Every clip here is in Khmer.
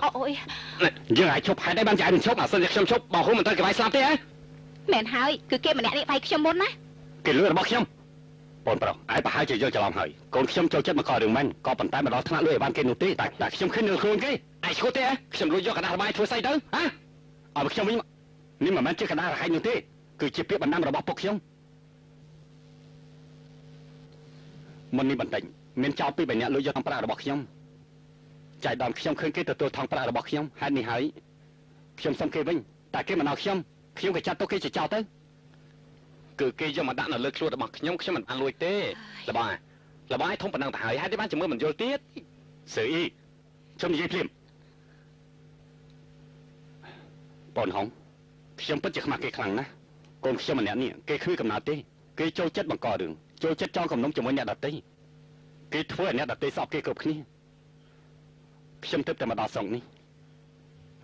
អូយយើងអាចឈប់ហេតុអីបានចាយមិនឈប់អាសិនជាខ្ញុំឈប់បងហូមិនត្រូវគេវាយស្លាប់ទេហ៎មែនហើយគឺគេម្នាក់នេះវាយខ្ញុំមុនណាគេលួចរបស់ខ្ញុំបងប្រុសឯងប្រហែលជាយល់ច្រឡំហើយកូនខ្ញុំចូលចិត្តមកករឿងមិនក៏ប៉ុន្តែមកដល់ថ្នាក់លួចឲ្យបានគេនោះទេតែខ្ញុំឃើញនៅខ្លួនគេឯងឈួតទេខ្ញុំលួចយកកណ្ដាស់របាយធ្វើស្អីទៅហ៎ឲ្យខ្ញុំវិញនេះមិនមែនជាកណ្ដាស់រហែកនោះទេគឺជាពាក្យបណ្ដាំរបស់ពុកខ្ញុំមុននេះបន្តិចមានចោលពីរនាក់លួចយកថងប្រាក់របស់ខ្ញុំចាយដើមខ្ញុំឃើញគេទទួលថងប្រាក់របស់ខ្ញុំហេតុនេះហើយខ្ញុំសុំគេវិញតែគេមិនឲ្យខ្ញុំក៏ចាត់ទុកគេជាចោលទៅគឺគេយកមកដាក់នៅលើខ្លួនរបស់ខ្ញុំមិនបានលួចទេលបាយធំប៉ុណ្ណឹងទៅហើយហេតុនេះបានជំរឿមិនយល់ទៀតស្រីខ្ញុំនិយាយភ្លាមបងហងខ្ញុំពិតជាខ្មាស់គេខ្លាំងណាស់កូនខ្ញុំម្នាក់នេះគេគ្មានកំណត់ទេគេចូលចិត្តបង្ករឿងចូលចិត្តចងគំនុំជាមួយអ្នកដទៃគេធ្វើឲ្យអ្នកដទៃសោកគេគ្រប់គ្នាខ្ញុំទើបតែមកដល់ស្រុកនេះ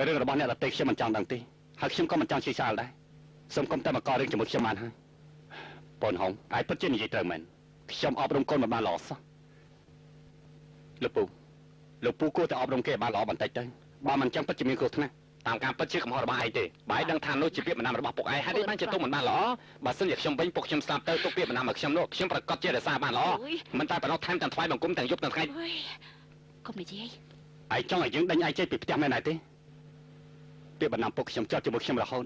រឿងរបស់អ្នកដទៃខ្ញុំមិនចង់ដឹងទេហើយខ្ញុំក៏មិនចង់ជឿឆ្លាលដែរសូមកុំតែមកករឿងជាមួយខ្ញុំបានហើយបងហងឯងពិតជានិយាយត្រូវមែនខ្ញុំអប់រំកូនមិនបានល្អសោះលោកពូគួរតែអប់រំគេឲ្យបានល្អបន្តិចទៅបើមិនចឹងពិតជាមានគ្រោះថ្នាក់តាមការពិតជាកំហុសរបស់ឯងទេបើឯងដឹងថានោះជាពាក្យបណ្ដាំរបស់ពុកឯងហើយនេះបានជាទុកមិនបានល្អបើសិនជាខ្ញុំវិញពុកខ្ញុំស្លាប់ទៅទុកពាក្យបណ្ដាំឲ្យខ្ញុំនោះខ្ញុំប្រកាសជារសារបានល្អមិនតែប៉ុណ្ណោះថែមទាំងថ្វាយបង្គំទាំងយប់ទាំងថ្ងៃកុំនិយាយឯងចង់ឲ្យយើងដេញឯងចេញពីផ្ទះមែនទេពាក្យបណ្ដាំពុកខ្ញុំចោទជាមួយខ្ញុំរហូត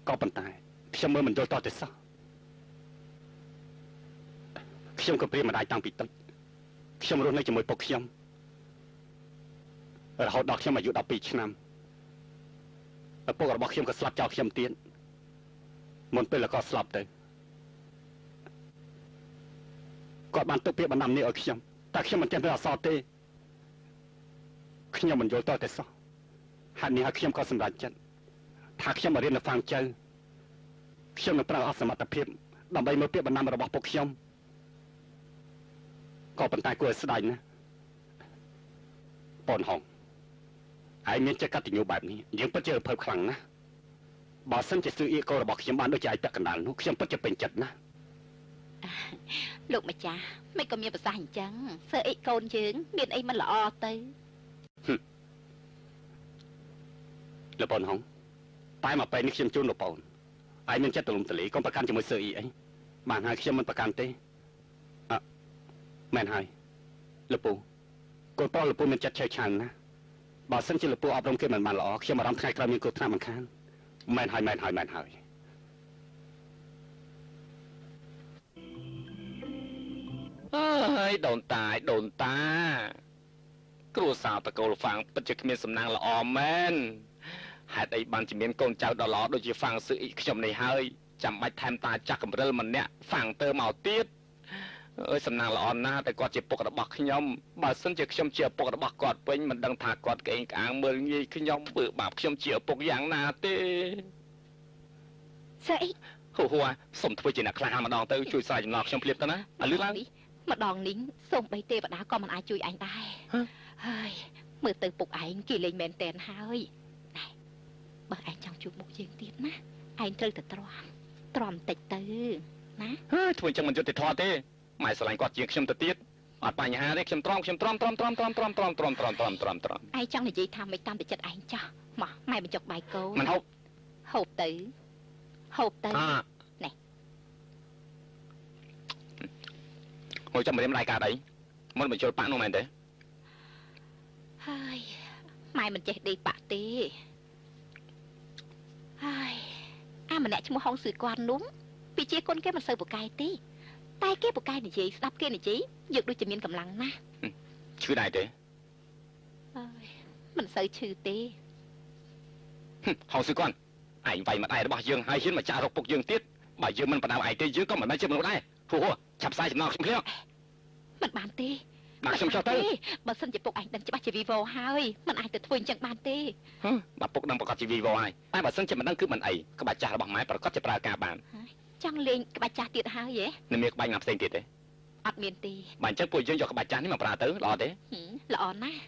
ក៏ប៉ុន្តែខ្ញុំមើលមិនយល់តទៅសោះខ្ញុំក៏ព្រាមម្ដាយតាំងពីតូចខ្ញុំរស់នៅជាមួយពុកខ្ញុំរហូតដល់ខ្ញុំអាយុ12ឆ្នាំឪពុករបស់ខ្ញុំក៏ស្លាប់ចោលខ្ញុំទៀតមុនពេលក៏ស្លាប់ទៅគាត់បានទុកពាក្យបណ្ដាំនេះឲ្យខ្ញុំតែខ្ញុំមិនទាន់ទៅអសរទេខ្ញុំមិនយល់តទៅសោះហេតុនេះហើយខ្ញុំក៏សម្រេចចិត្តថាខ្ញុំមករៀននៅហ្វាងជើខ្ញុំនឹងប្រើអស់សមត្ថភាពដើម្បីមើលពាក្យបណ្ដាំរបស់ពុកខ្ញុំក៏ប៉ុន្តែគួរឲ្យស្ដាយណាស់បងហងឯងមានចិត្តកតញ្ញូបែបនេះយើងពិតជារំភើបខ្លាំងណាស់បើសិនជាស៊ឺអ៊ីកូរបស់ខ្ញុំបានដូចជាឯងពាក់កណ្ដាលនោះខ្ញុំពិតជាពេញចិត្តណាស់លោកម្ចាស់មិនក៏មានប្រសាសន៍អញ្ចឹងស៊ឺអ៊ីកូនយើងមានអីមិនល្អទៅលោកបងហងតែមកពេលនេះខ្ញុំជូនលោកបងឯងមានចិត្តទូលំទូលាយកុំប្រកាន់ជាមួយស៊ឺអ៊ីអីបានហើយខ្ញុំមិនប្រកាន់ទេមែនហើយលោកពូកូនប្រុសលោកពូមានចិត្តឆេវឆានណាបើសិនជាលោកពូអប់រំគេមិនបានល្អខ្ញុំអារម្មណ៍ថ្ងៃក្រោយមានគ្រោះថ្នាក់មិនខានមែនហើយអើយដូនតាគ្រួសារតកូលហ្វាំងពិតជាគ្មានសំណាងល្អមែនហេតុអីបានជាមានកូនចៅដ៏ល្អដូចជាហ្វាំងស៊ឺអ៊ីខ្ញុំនេះហើយចាំបាច់ថែមតាចាស់កំរិលម្នាក់ហ្វាំងទៅមកទៀតអើយសំណាងល្អណាស់តែគាត់ជាពុករបស់ខ្ញុំបើសិនជាខ្ញុំជាឪពុករបស់គាត់វិញមិនដឹងថាគាត់ក្អេងក្អាងមើលងាយខ្ញុំធ្វើបាបខ្ញុំជាឪពុកយ៉ាងណាទេស្អីហូសុំធ្វើជាអ្នកក្លាហានម្ដងទៅជួយស្រាយចំណងខ្ញុំភ្លាមទៅណាឲ្យលឺឡើងម្ដងនេះសូមបីទេវតាក៏មិនអាចជួយឯងដែរហើយមើលទៅពុកឯងគេលេងមែនតែនហើយណែបើឯងចង់ជួបមុខយើងទៀតណាឯងត្រូវតែទ្រាំបន្តិចទៅណាធ្វើអញ្ចឹងមិនយុត្តិធម៌ទេម៉ែស្រឡាញ់គាត់ជាងខ្ញុំទៅទៀតអត់បញ្ហាទេខ្ញុំទ្រាំឯងចង់និយាយថាមិនតាមតែចិត្តឯងចាស់មកម៉ែបញ្ចុកបាយកូនមិនហូបទៅណែហូបចាំរៀមរៃកាតអីមុនបញ្ចូលប៉ាក់នោះមែនទេហើយម៉ែមិនចេះដេកប៉ាក់ទេហើយម្នាក់ឈ្មោះហុងស៊ឺគាត់នោះពីជាគុណគេមិនសូវពូកែទេតែគេពូកែនិយាយស្ដាប់គេនិយាយយកដូចជាមានកម្លាំងណាស់ឈឺដែរទេហើយមិនសូវឈឺទេហុងស៊ឺគាត់ឯងវាយមកដៃរបស់យើងហើយហ៊ានមកចាក់រកពុកយើងទៀតបើយើងមិនបដៅឯងទេយើងក៏មិនមែនជាមនុស្សដែរហូឆាប់ផ្សាយចំណងខ្ញុំភ្លាមមិនបានទេបាទខ្ញុំចោះទៅបើសិនជាពុកឯងដឹងច្បាស់ជាវីវហើយមិនអាចទៅធ្វើអញ្ចឹងបានទេបើពុកដឹងប្រកាសជាវីវហើយតែបើសិនជាមិនដឹងគឺមិនអីក្បាច់ចាស់របស់ម៉ែប្រកាសជាប្រើការបានចង់លេងក្បាច់ចាស់ទៀតហើយហ៎នឹងមានក្បាច់ណាផ្សេងទៀតទេអត់មានទេបើអញ្ចឹងពួកយើងយកក្បាច់ចាស់នេះមកប្រើទៅល្អទេល្អណាស់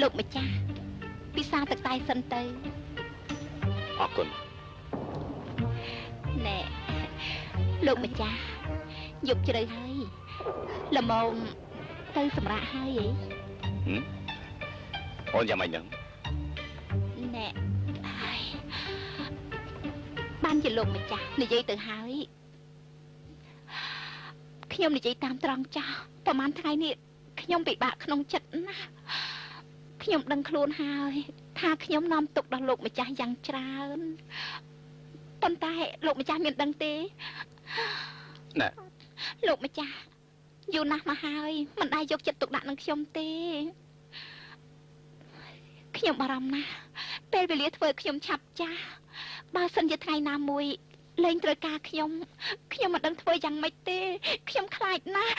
លោកម្ចាស់ពិសាទឹកតែសិនទៅ អរគុណ ណែលោកម្ចាស់យប់ជ្រៅហើយល្មមទៅសម្រាប់ហើយអូនយ៉ាងម៉េចហ្នឹង ណែហើយបានជាលោកម្ចាស់និយាយទៅហើយខ្ញុំនិយាយតាមត្រង់ចាស់ប្រហែលថ្ងៃនេះខ្ញុំពិបាកក្នុងចិត្តណាស់ខ្ញុំដឹងខ្លួនហើយថាខ្ញុំនាំទុកដល់លោកម្ចាស់យ៉ាងច្រើនប៉ុន្តែលោកម្ចាស់មានដឹងទេណែ លោកម្ចាស់យូរណាស់មកហើយមិនដែលយកចិត្តទុកដាក់នឹងខ្ញុំទេខ្ញុំបារម្ភណាស់ពេលវេលាធ្វើខ្ញុំឆាប់ចាស់បើសិនជាថ្ងៃណាមួយលែងត្រូវការខ្ញុំមិនដឹងធ្វើយ៉ាងម៉េចទេខ្ញុំខ្លាចណាស់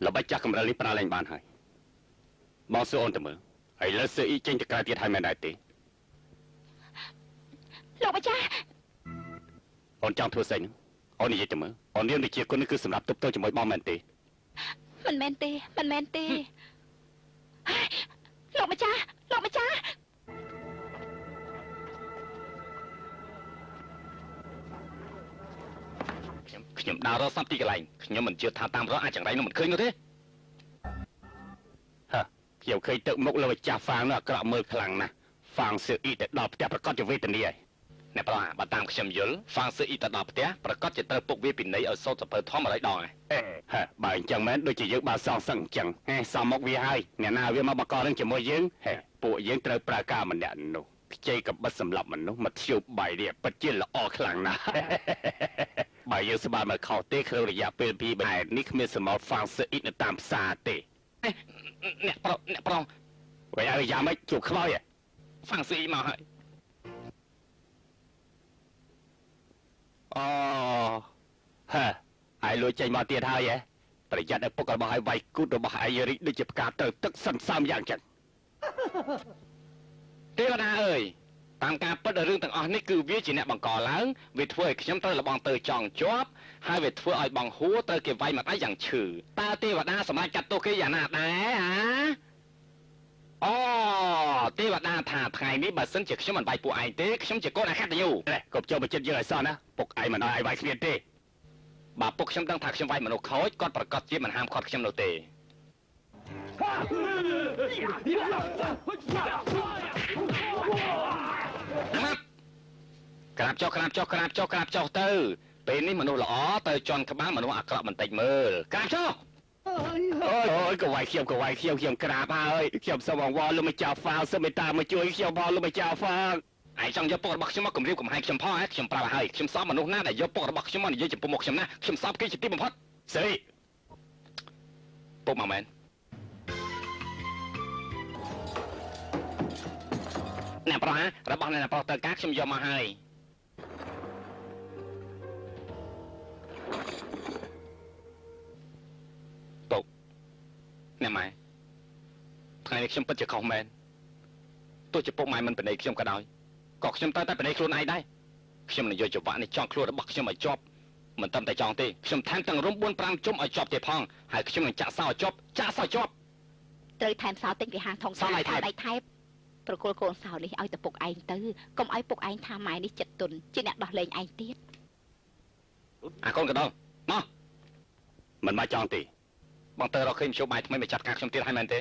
ល្បិចចាស់កម្រិលនេះប្រើលែងបានហើយបងសួរអូនទៅមើលហើយលើសើអ៊ីចេញទៅក្រៅទៀតហើយមែនដែរទេ លោកម្ចាស់ អូនចង់ធ្វើស្អីហ្នឹងអូននិយាយទៅមើលអូនរៀនវិជ្ជាគុណនេះគឺសម្រាប់ទប់ទល់ជាមួយបងមែនទេ មិនមែនទេលោកម្ចាស់ខ្ញុំដើររកសពទីកន្លែងខ្ញុំមិនជឿថាតាមរកអាចចង្រៃនោះមិនឃើញនោះទេហ่ะខ្ញុំឃើញទឹកមុខលើម្ចាស់ហ្វាងនោះអាក្រក់មើលខ្លាំងណាស់ហ្វាងសើអ៊ីទៅដល់ផ្ទះប្រកាសជាវេទនាហើយអ្នកប្របើតាមខ្ញុំយល់ហ្វាងសើអ៊ីទៅដល់ផ្ទះប្រកាសជាត្រូវពុកវាពីនៃឲ្យសោតសភើធំ100ដងហើយហ่ะបើអញ្ចឹងមែនដូចជាយើងបើសងសឹងអញ្ចឹងសមមកវាហើយអ្នកណាវាមកបកកនឹងជាមួយយើងពួកយើងត្រូវប្រើការម្នាក់នោះខ្ចីកបិតសម្រាប់មនុស្សមកធ្យូបបាយនេះពិតជាល្អខ្លាំងណាស់ បើយើងស្បានមកខុសទេក្នុងរយៈពេល2ខែនេះគ្មានសមោតហ្វាងសើអ៊ីតនៅតាមផ្សារទេអ្នកប្រុសវិញឲ្យយ៉ាងម៉េចជួបខ្មោចហ្វាងសើអ៊ីមកហើយអូហ៎ហើយលួចចេញមកទៀតហើយប្រយ័ត្នឲ្យពុករបស់ឲ្យវាយគូតរបស់អាយរីដូចជាផ្កាទៅទឹកសន្សើមយ៉ាងចឹងទេវតាអើយតាមការពិតរឿងទាំងអស់នេះគឺវាជាអ្នកបង្កឡើងវាធ្វើឲ្យខ្ញុំត្រូវលបងទៅចង់ជាប់ហើយវាធ្វើឲ្យបងហួរទៅគេវាយមកដៃយ៉ាងឈឺតើទេវតាសម្រាប់ចាត់ទោសគេយ៉ាងណាដែរហាអូទេវតាថាថ្ងៃនេះបើសិនជាខ្ញុំមិនវាយពួកឯងទេខ្ញុំជាកូនអកតញ្ញូកុំចូលមកចិត្តយើងឲ្យសោះណាពុកឯងមិនឲ្យវាយគ្នាទេបើពុកខ្ញុំដឹងថាខ្ញុំវាយមនុស្សខូចគាត់ប្រកាសជាមិនហាមឃាត់ខ្ញុំនោះទេក្រាបចុះទៅពេលនេះមនុស្សល្អទៅជន់ក្បាលមនុស្សអាក្រក់បន្តិចមើលក្រាបចុះអូយកវាយខ្ញុំក្រាបហើយខ្ញុំសូមអង្វរលោកម្ចាស់ហ្វាសូមមេត្តាមកជួយខ្ញុំផងលោកម្ចាស់ហ្វាឯងចង់យកពុករបស់ខ្ញុំមកគំរាមកំហែងខ្ញុំផងខ្ញុំប្រាប់ហើយខ្ញុំសោបមនុស្សណាដែលយកពុករបស់ខ្ញុំមកនិយាយចំពោះមុខខ្ញុំណាខ្ញុំសោបគេជាទីបំផុតស្រីពុកមកមែនអ្នកប្រុសរបស់អ្នកប្រុសទៅការខ្ញុំយកមកហើយពុកអ្នកម៉ែថ្ងៃនេះខ្ញុំពិតជាខុសមែនទោះជាពុកម៉ែមិនបណៃខ្ញុំក៏ដោយក៏ខ្ញុំទៅតែបណៃខ្លួនឯងដែរខ្ញុំនឹងយកចង្វាក់នេះចង់ខ្លួនរបស់ខ្ញុំឲ្យជាប់មិនត្រឹមតែចង់ទេខ្ញុំថែមទាំងរុំ4 5ជុំឲ្យជាប់ទៀតផងហើយខ្ញុំនឹងចាក់សោឲ្យជាប់ត្រូវថែមសោទិញពីហាងធំដៃថែបប្រគល់កូនសោនេះឲ្យទៅពុកឯងទៅកុំឲ្យពុកឯងថាម៉ែនេះចិត្តទុនជាអ្នកដោះលែងឯងទៀតអាកូនកណ្ដុងមកមិនមកចង់ទេបងទៅរកឃើញជួបបាយថ្មីមកចាត់ការខ្ញុំទៀតហើយមែនទេ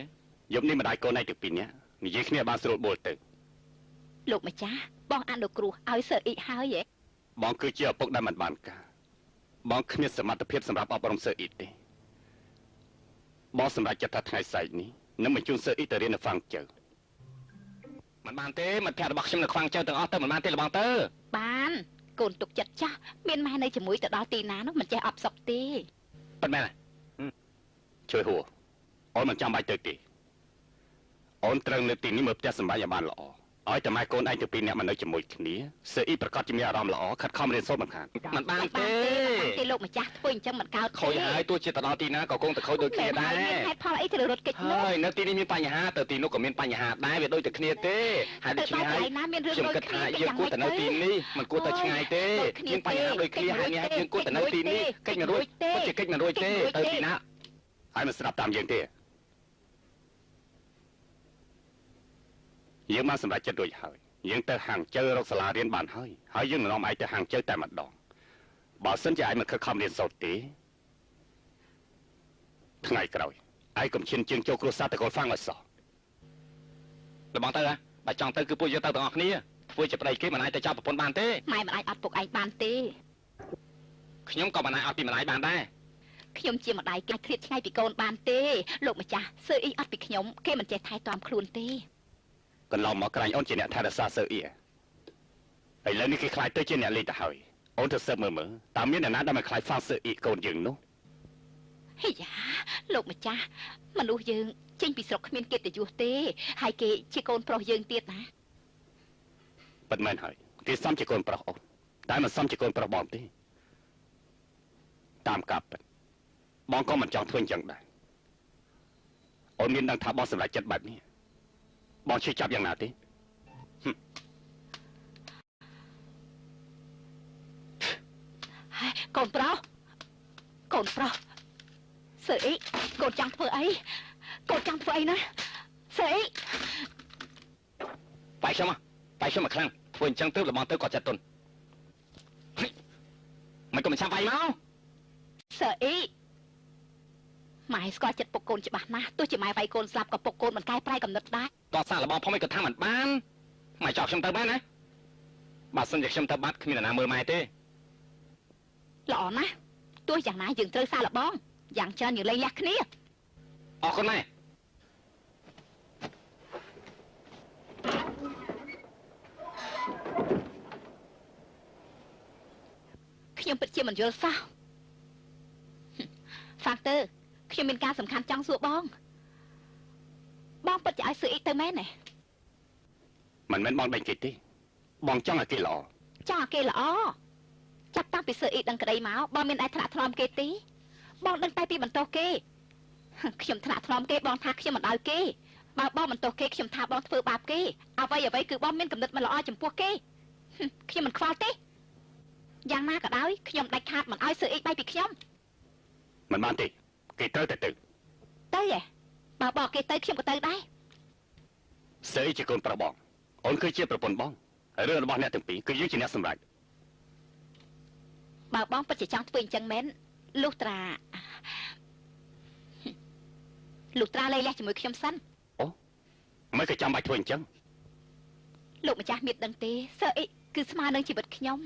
យប់នេះម្ដាយកូនឯងទាំងពីរនាក់និយាយគ្នាបានស្រួលបួលទៅលោកម្ចាស់បងអនុគ្រោះឲ្យសើអ៊ីហើយបងគឺជាឪពុកដែលមិនបានការបងគ្មានសមត្ថភាពសម្រាប់អប់រំសើអ៊ីទេបងសម្រេចចិត្តថាថ្ងៃស្អែកនេះនឹងបញ្ជូនសើអ៊ីទៅរៀននៅហ្វាំងជើមិនបានទេមិត្តភក្តិរបស់ខ្ញុំនៅខ្វាំងជើទាំងអស់ទៅមិនបានទេលបងទៅបានកូនទុកចិត្តចាស់មានម៉ែនៅជាមួយទៅដល់ទីណានោះមិនចេះអបសុកទេប៉ុន្តែជួយហួរអូនមិនចាំបាច់ទៅទេអូនត្រូវនៅទីនេះមើលផ្ទះសម្បែងឲ្យបានល្អឲ្យតែម៉ែកូនឯងទៅពីរនាក់មកនៅជាមួយគ្នាសើអ៊ីប្រកាសជាមានអារម្មណ៍ល្អខិតខំរៀនសូត្រមិនខានមិនបានទេលោកម្ចាស់ធ្វើអញ្ចឹងមិនកើតទេខូចហើយទោះជាទៅដល់ទីណាក៏គង់តែខូចដូចគ្នាដែរហេតុផលអីត្រូវរត់គេចនោះហើយនៅទីនេះមានបញ្ហាទៅទីនោះក៏មានបញ្ហាដែរវាដូចតែគ្នាទេហើយដូច្នេះហើយខ្ញុំគិតថាយើងគួរតែនៅទីនេះមិនគួរទៅឆ្ងាយទេមានបញ្ហាដូចគ្នាហើយយើងគួរតែនៅទីនេះកិច្ចមិនរួចពិតជាកិច្ចមិនរួចទេទៅទីណាហើយមិនស្ដាប់តាមយើងទេ យើងបានសម្រេចចិត្តរួចហើយយើងទៅហាងជើរកសាលារៀនបានហើយយើងនាំឯងទៅហាងជើតែម្ដងបើសិនជាឯងមិនខិតខំរៀនសូត្រទេថ្ងៃក្រោយឯងកុំឈានជើងចូលគ្រួសារតកូលហ្វាំងឲ្យសោះលបងទៅបើចង់ទៅគឺពួកយើងទៅទាំងអស់គ្នាធ្វើជាប្តីគេមិនអាចទៅចាប់ប្រពន្ធបានទេម៉ែមិនអាចអត់ពុកឯងបានទេខ្ញុំក៏មិនអាចអត់ពីម្ដាយបានដែរខ្ញុំជាម្ដាយគេឃ្លាតឆ្ងាយពីកូនបានទេលោកម្ចាស់សើអ៊ីអត់ពីខ្ញុំគេមិនចេះថែទាំខ្លួនទេកន្លងមកក្រែងអូនជាអ្នកថែរក្សាសើអ៊ីឥឡូវនេះគេខ្លាចទៅជាអ្នកលេងទៅហើយអូនទៅសើបមើលតើមានអ្នកណាដែលមិនខ្លាចហ្វាសើអ៊ីកូនយើងនោះហេយ៉ាលោកម្ចាស់មនុស្សយើងចេញពីស្រុកគ្មានកិត្តិយសទេហើយគេជាកូនប្រុសយើងទៀតណាពិតមែនហើយគេសំជាកូនប្រុសអូនតែមិនសំជាកូនប្រុសបងទេតាមកាប់បងក៏មិនចង់ធ្វើអញ្ចឹងដែរអូនមានដឹងថាបងសម្រេចចិត្តបែបនេះបងជឿចាប់យ៉ាងណាទេកូនប្រុសសើអ៊ីកូនចង់ធ្វើអីណាសើអ៊ីបាយខ្ញុំមកខ្លាំងធ្វើអញ្ចឹងទៅលបងទៅក៏ចាត់ទុនមិនក៏មិនចាំបាយមកសើអ៊ីម៉ែស្គាល់ចិត្តពុកកូនច្បាស់ណាស់ទោះជាម៉ែវាយកូនស្លាប់ក៏ពុកកូនមិនកែប្រែកំណត់ដែរតោះសាលបងផងមិនក៏ថាមិនបានម៉ែចោលខ្ញុំទៅបានណាបើសិនជាខ្ញុំទៅបាត់គ្មានអ្នកណាមើលម៉ែទេល្អណាស់ទោះយ៉ាងណាយើងត្រូវសាឡបងយ៉ាងច្រើនយើងលែងលះគ្នាអរគុណម៉ែខ្ញុំពិតជាមិនយល់សោះហ្វាក់ទ័រខ្ញុំមានការសំខាន់ចង់សួរបងពិតជាឲ្យសើអ៊ីទៅមែនទេមិនមែនបងដេញគេទេបងចង់ឲ្យគេល្អចាប់តាំងពីសើអ៊ីដឹងក្តីមកបងមានឯថ្នាក់ថ្នមគេទេបងដឹងតែពីបន្ទោសគេខ្ញុំថ្នាក់ថ្នមគេបងថាខ្ញុំមិនឲ្យគេបើបងបន្ទោសគេខ្ញុំថាបងធ្វើបាបគេអ្វីគឺបងមានកំណត់មិនល្អចំពោះគេខ្ញុំមិនខ្វល់ទេយ៉ាងណាក៏ដោយខ្ញុំដាច់ខាតមិនឲ្យសើអ៊ីបែកពីខ្ញុំមិនបានទេគេត្រូវតែទៅហ៎បើបងគេទៅខ្ញុំក៏ទៅដែរសើអ៊ីជាកូនប្រុសបងអូនគឺជាប្រពន្ធបងរឿងរបស់អ្នកទាំងពីរគឺយើងជាអ្នកសម្រេចបើបងពិតជាចង់ធ្វើអញ្ចឹងមែនលុះត្រាលែងលះជាមួយខ្ញុំសិនអូមិនក៏ចាំបាច់ធ្វើអញ្ចឹងលោកម្ចាស់មានដឹងទេសើអ៊ីគឺស្មើនឹងជីវិតខ្ញុំ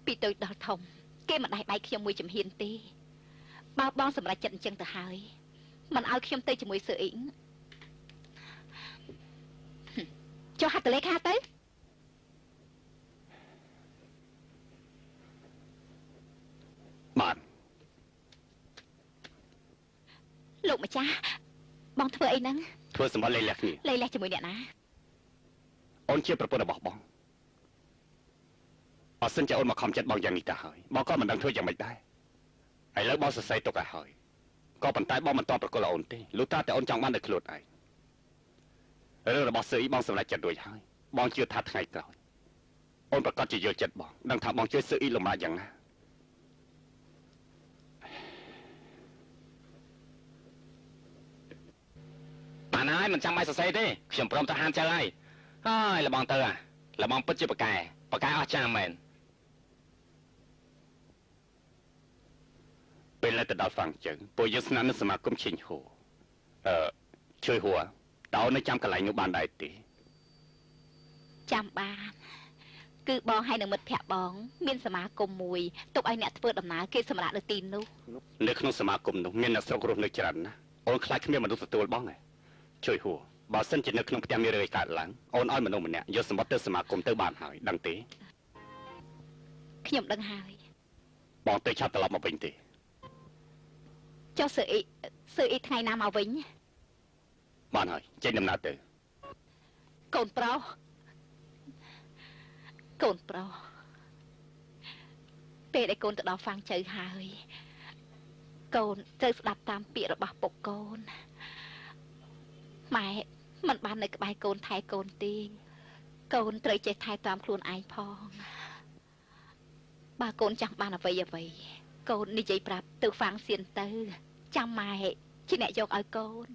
ពីតូចដល់ធំគេមិនដែលបែកខ្ញុំមួយចំហៀនទេបើបងសម្រេចចិត្តអញ្ចឹងទៅហើយមិនឲ្យខ្ញុំទៅជាមួយសើអ៊ីចុះហត្ថលេខាទៅបានលោកម្ចាស់បងធ្វើអីហ្នឹងធ្វើសម្បត្តិលែងលះគ្នាលែងលះជាមួយអ្នកណាអូនជាប្រពន្ធរបស់បងបើសិនជាអូនមកខំចិត្តបងយ៉ាងនេះទៅហើយបងក៏មិនដឹងធ្វើយ៉ាងម៉េចដែរឥឡូវបងសរសេរទុកឲ្យហើយក៏ប៉ុន្តែបងមិនតបប្រកល់អូនទេលុះត្រាតែអូនចង់បានដោយខ្លួនឯងរឿងរបស់សើអ៊ីបងសម្រេចចិត្តរួចហើយបងជឿថាថ្ងៃក្រោយអូនប្រកាសជាយល់ចិត្តបងដឹងថាបងជួយសើអ៊ីលំបាកយ៉ាងណាបានហើយមិនចាំបាច់សរសេរទេខ្ញុំព្រមទៅហានចៅហើយលបងទៅលបងពិតជាប្រកែអស់ចាមែនពេលទៅដល់ហ្វាំងជើងពួកយើងស្នាក់នៅសមាគមឈិញហួរជួយហួរតើនៅចាំកន្លែងនោះបានដែរទេចាំបានគឺបងហើយនឹងមិត្តភ័ក្តិបងមានសមាគមមួយទុកឲ្យអ្នកធ្វើដំណើរគេសម្រាប់នៅទីនោះនៅក្នុងសមាគមនោះមានអ្នកស្រុករស់នៅច្រើនណាស់អូនខ្លាចគ្មានមនុស្សទទួលបងទេជួយហួរបើសិនជានៅក្នុងផ្ទះមានរឿងកើតឡើងអូនឲ្យមនុស្សម្នាក់យកសម្បត្តិទៅសមាគមទៅបានហើយដឹងទេខ្ញុំដឹងហើយបងទៅឆាប់ត្រឡប់មកវិញទេចុះសើអ៊ីថ្ងៃណាមកវិញបានហើយចេញដំណើរទៅកូនប្រុសពេលដែលកូនទៅដល់ហ្វាំងជើហើយកូនត្រូវស្ដាប់តាមពាក្យរបស់ពុកកូនម៉ែមិនបាននៅក្បែរកូនថែកូនទេកូនត្រូវចេះថែទាំខ្លួនឯងផងបើកូនចង់បានអ្វីកូននិយាយប្រាប់ទៅហ្វាំងសៀនទៅចាំម៉ែជាអ្នកយកឲ្យកូន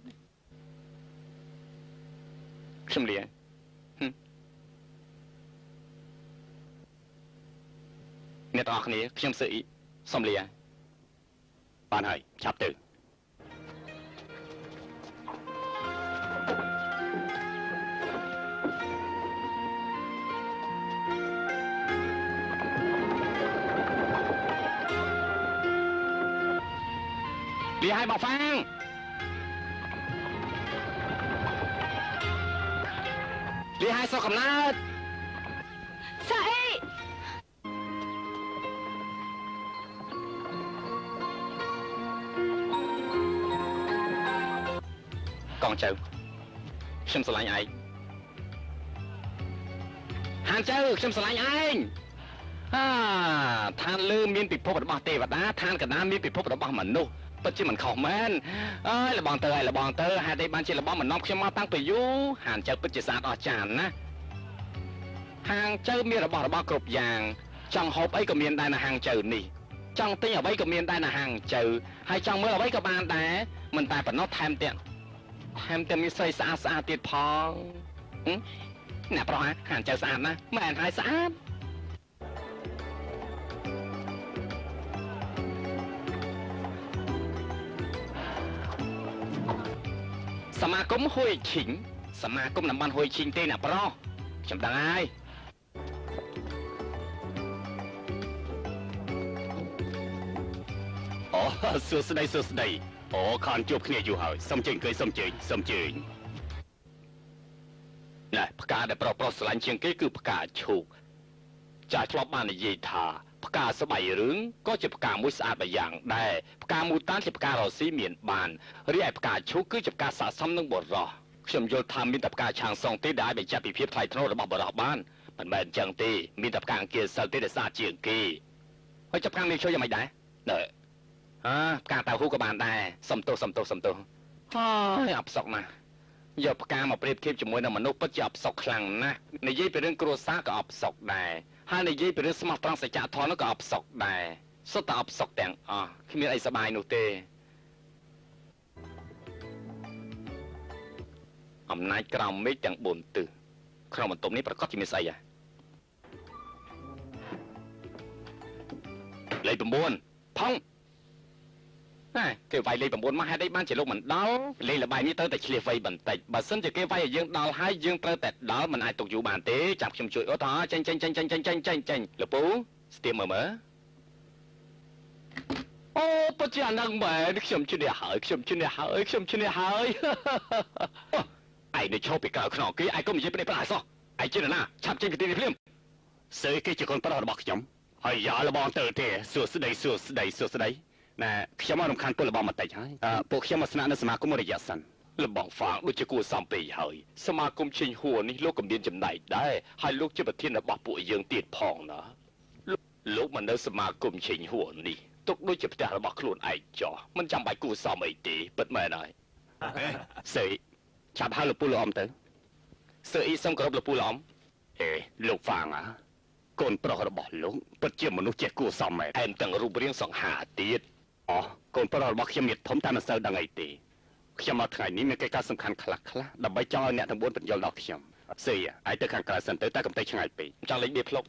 ខ្ញុំលាអ្នកទាំងអស់គ្នាខ្ញុំសឺអ៊ីសូមលាបានហើយឆាប់ទៅលាឲ្យមកហ្វាំងលាឲ្យសុខកំណើតសាអីកងចៅខ្ញុំស្រឡាញ់ឯងហានចៅខ្ញុំស្រឡាញ់ឯងឋានលើមានពិភពរបស់ទេវតាឋានកណ្ដាលមានពិភពរបស់មនុស្សពិតជាមិនខុសមែនអើយលបងទៅហើយលបងទៅហេតុអីបានជាលបងមិននាំខ្ញុំមកតាំងពីយូរហានចៅពិតជាស្អាតអស្ចារ្យណាហាងចៅមានរបស់របរគ្រប់យ៉ាងចង់ហូបអីក៏មានដែរនៅហាងចៅនេះចង់ទិញអ្វីក៏មានដែរនៅហាងចៅហើយចង់មើលអ្វីក៏បានដែរមិនតែប៉ុណ្ណោះថែមទាំងមានស្រីស្អាតទៀតផងអ្នកប្រុសហាងចៅស្អាតណាស់មែនហើយស្អាតសមាគមហួយឈីងសមាគមតំបន់ហួយឈីងទេអ្នកប្រុសខ្ញុំដឹងហើយអូសួស្ដីអូខានជួបគ្នាយូរហើយសុំជើញអង្គុយសុំជើញណែផ្កាដែលប្រុសស្រឡាញ់ជាងគេគឺផ្កាឈូកចាស់ធ្លាប់បាននិយាយថាផ្កាស្បៃរឿងក៏ជាផ្កាមួយស្អាតមួយយ៉ាងដែរផ្កាមូតានជាផ្ការ៉ូស៊ីមានបានរីឯផ្កាឈូកគឺជាផ្កាស័ក្តិសមនឹងបរោះខ្ញុំយល់ថាមានតែផ្កាឆាងសងទេដែលអាចបញ្ជាក់ពីភាពថ្លៃថ្នូររបស់បរោះបានមិនមែនអញ្ចឹងទេមានតែផ្កាអង្គាសិលទេដែលស្អាតជាងគេហើយចាប់ផ្កានេះជួយយ៉ាងម៉េចដែរផ្កាតៅហ៊ូក៏បានដែរសំទោសហើយអផ្សុកណាស់យកផ្កាមកប្រៀបធៀបជាមួយនឹងមនុស្សពិតជាអផ្សុកខ្លាំងណាស់និយាយពីរឿងគ្រួសារក៏អផ្សុកដែរហើយនិយាយពីរឿងស្មោះត្រង់សច្ចធម៌នោះក៏អផ្សុកដែរសុទ្ធតែអផ្សុកទាំងអស់គ្មានអីសប្បាយនោះទេអំណាចក្រោមមេឃទាំង4ទិសក្នុងបន្ទប់នេះប្រកាសជាមានស្អីហ៎លេខ9ផុងគេវាយលេខ9មកហេតុអីបានជាលោកមិនដល់លេខលបាយនេះត្រូវតែឆ្លៀសវៃបន្តិចបើសិនជាគេវាយឲ្យយើងដល់ហើយយើងត្រូវតែដល់មិនអាចទុកយូរបានទេចាំខ្ញុំជួយអូតចេញលពូស្ទាមមើលអូពិតជាអានឹងមែនខ្ញុំឈ្នះហើយឯងនៅឈប់ពីក្រៅខ្នងគេឯងកុំនិយាយប្តីប្រអសោះឯងជាណាឆាប់ចេញពីទីនេះភ្លាមសើគេជាកូនប្រុសរបស់ខ្ញុំហើយយ៉ាលបងទៅទេសួស្ដីណែខ្ញុំមករំខានពលរបស់បន្តិចហើយពួកខ្ញុំមកស្នាក់នៅសមាគមរយៈសិនលបងហ្វាងដូចជាគួរសមពេកហើយសមាគមឈិញហួរនេះលោកកំដៀនចំណែកដែរហើយលោកជាប្រធានរបស់ពួកយើងទៀតផងណាលោកមកនៅសមាគមឈិញហួរនេះទុកដូចជាផ្ទះរបស់ខ្លួនឯងចោះមិនចាំបាច់គួរសមអីទេពិតមែនហើយសេឆាប់ហៅលោកពូលោកអំទៅសើអ៊ីសុំគោរពលោកពូលោកអំលោកហ្វាងកូនប្រុសរបស់លោកពិតជាមនុស្សចេះគួរសមមែនថែមទាំងរូបរាងសង្ហាទៀតកូនប្រុសរបស់ខ្ញុំមានធំតែមិនសូវដឹងអីទេខ្ញុំមកថ្ងៃនេះមានកិច្ចការសំខាន់ខ្លះដើម្បីចង់ឲ្យអ្នកទាំង4បញ្យល់ដល់ខ្ញុំសេឯងទៅខាងក្រៅសិនទៅតែកំតែឆ្ងាយពេកចង់លេងបៀភ្លុក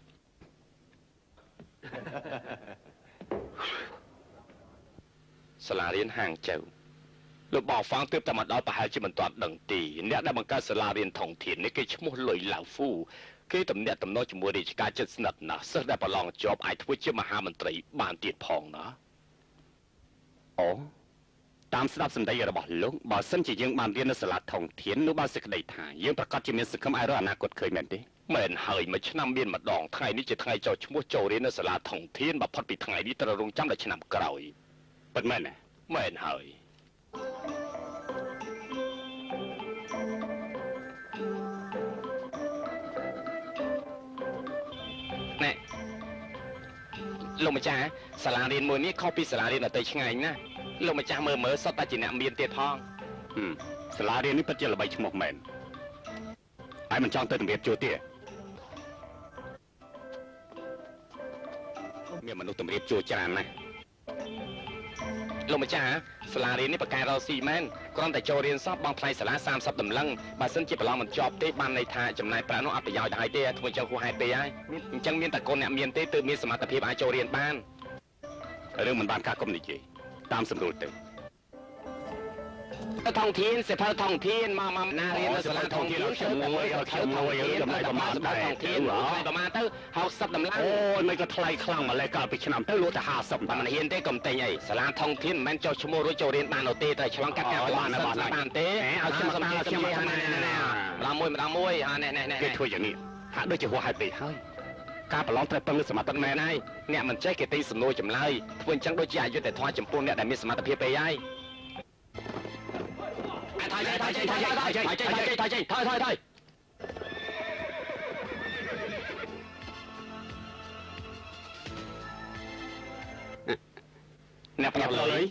សាលារៀនហាងចៅលោកបងហ្វាងទើបតែមកដល់ប្រហែលជាមិនទាន់ដឹងទេអ្នកដែលបង្កើតសាលារៀនថងធាននេះគេឈ្មោះលុយឡាវហ្វូគេតំណាក់តំណជាមួយរាជការជិតស្និទ្ធណាស់សិស្សដែលប្រឡងជាប់អាចធ្វើជាមហាមន្ត្រីបានទៀតផងណាតាមស្ដាប់សម្ដីរបស់លោកបើសិនជាយើងបានរៀននៅសាលាថងធាននោះបានសេចក្តីថាយើងប្រកាសជាមានសង្ឃឹមអាចរកអនាគតឃើញមែនទេមែនហើយមួយឆ្នាំមានម្ដងថ្ងៃនេះជាថ្ងៃចោលឈ្មោះចូលរៀននៅសាលាថងធានបើផុតពីថ្ងៃនេះត្រូវរងចាំដល់ឆ្នាំក្រោយពិតមែនទេមែនហើយណែលោកម្ចាស់សាលារៀនមួយនេះខុសពីសាលារៀនដទៃឆ្ងាយណាស់លោកម្ចាស់មើលសុទ្ធតែជាអ្នកមានទៀតផងសាលារៀននេះពិតជាល្បីឈ្មោះមែនហើយមិនចង់ទៅជំរាបជួទេមានមនុស្សជំរាបជួច្រើនណាស់ លោកម្ចាស់សាលារៀននេះបកកែរកស៊ីមែនគ្រាន់តែចូលរៀនសោះបងថ្លៃសាលា30តម្លឹងបើសិនជាប្រឡងមិនជាប់ទេបានន័យថាចំណាយប្រាក់នោះអត់ប្រយោជន៍ដែរទេធ្វើចឹងហួសហេតុពេកហើយអញ្ចឹងមានតែកូនអ្នកមានទេទើបមានសមត្ថភាពអាចចូលរៀនបានរឿងមិនបានការគុំនិយាយតាមសម្រួលទៅថងធានសិភៅថងធានមកណារៀននៅសាលាថងធានខ្ញុំមួយចំណាយប្រមាណដែរថងធានប្រមាណទៅ60តម្លៃអូយមិនក៏ថ្លៃខ្លាំងម្លេះកាលពីឆ្នាំទៅលក់តែ50តែមិនហ៊ានទេកុំទិញអីសាលាថងធានមិនមែនចុះឈ្មោះរួចចូលរៀនបាននោះទេតែឆ្លងកាត់ការបានទេឲ្យខ្ញុំម្ដងមួយនេះគេធ្វើយ៉ាងនេះហាក់ដូចជាហួសហេតុពេកហើយការប្រឡងត្រូវពឹងលើសមត្ថភាពមែនហើយអ្នកមិនចេះគេទិញសំណួរចម្លើយធ្វើអញ្ចឹងដូចជាអយុត្តិធម៌ចំពោះអ្នកដែលមានសមត្ថភាពពេកហើយថយអ្នកប្រាប់លុយ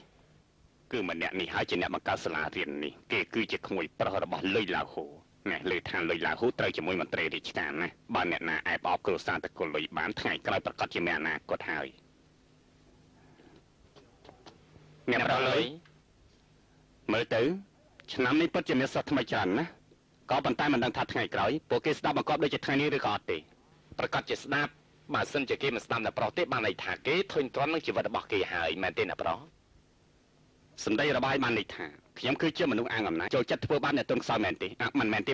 គឺម្នាក់នេះហើយជាអ្នកបង្កើតសាលារៀននេះគេគឺជាក្មួយប្រុសរបស់លុយឡាហូណែលើថាលុយឡាហូត្រូវជាមួយមន្ត្រីរាជការណាបើអ្នកណាអែបអបគ្រួសារតកុលលុយបានថ្ងៃក្រោយប្រកាសជាមានអនាគតហើយអ្នកប្រាប់លុយមើលទៅឆ្នាំនេះពិតជាមានសិស្សថ្មីច្រើនណាស់ក៏ប៉ុន្តែមិនដឹងថាថ្ងៃក្រោយពួកគេស្ដាប់បង្គាប់ដូចជាថ្ងៃនេះឬក៏អត់ទេប្រកាសជាស្ដាប់បើសិនជាគេមិនស្ដាប់អ្នកប្រុសទេបានន័យថាគេធុញទ្រាន់នឹងជីវិតរបស់គេហើយមែនទេអ្នកប្រុសសម្ដីរបស់ឯងបានន័យថាខ្ញុំគឺជាមនុស្សអាងអំណាចចូលចិត្តធ្វើបាបអ្នកទន់ខ្សោយមែនទេមិនមែនទេ